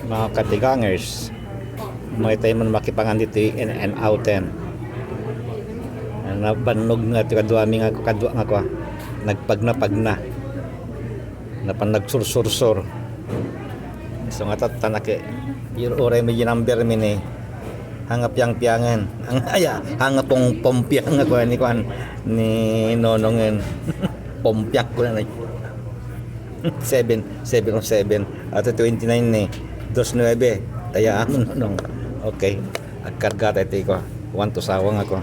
mga katigangers, may tayo man makipangan dito in and outen. Nabanog nga ito kaduami nga kadwa nga ko, nagpagna napan nagsursursur. So nga tatanake yung oray may number min eh, hangap yang piangan ang aya hangap pong pompiang nga ko ni nonongen pompiak ko na 707 at 29 ni 29 taya amon nonong. Okay, agkarga tayo ko 1 to sawang ako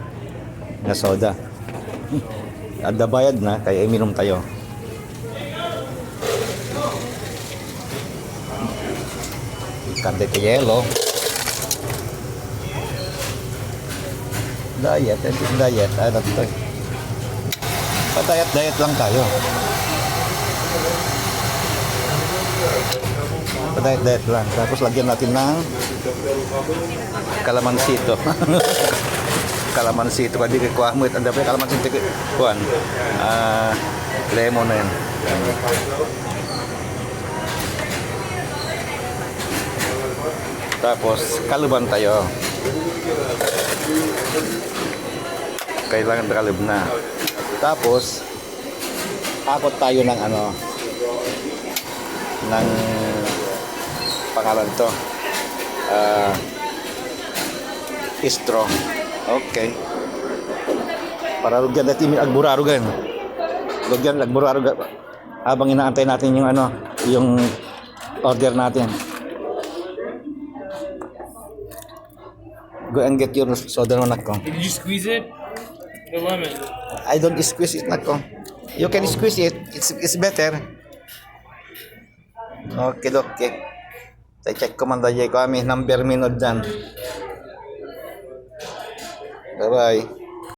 nga soda. Ada bayad na kaya iminom tayo. Ikan de yelo. Diet, ano to? Diet lang tayo. Diet lang. Tapos lagyan natin ng kalamansito. Kalamansito kasi kuha mo ito. Ang dapat kalamansito kuhan. Lemon na yun. Tapos kaluban tayo. Kailangan kalub na. Tapos akot tayo ng ng pangalan to. Istro. Okay. Para lugyan natin agburarugan. Lugyan agburarugan. Habang inaantay natin yung yung order natin. Go and get your soda nak ko. Did you squeeze it? The lemon. I don't squeeze it nak ko. You can squeeze it. It's better. Okay. Saya check ko man dayay ko ami number minod dan. Bye bye.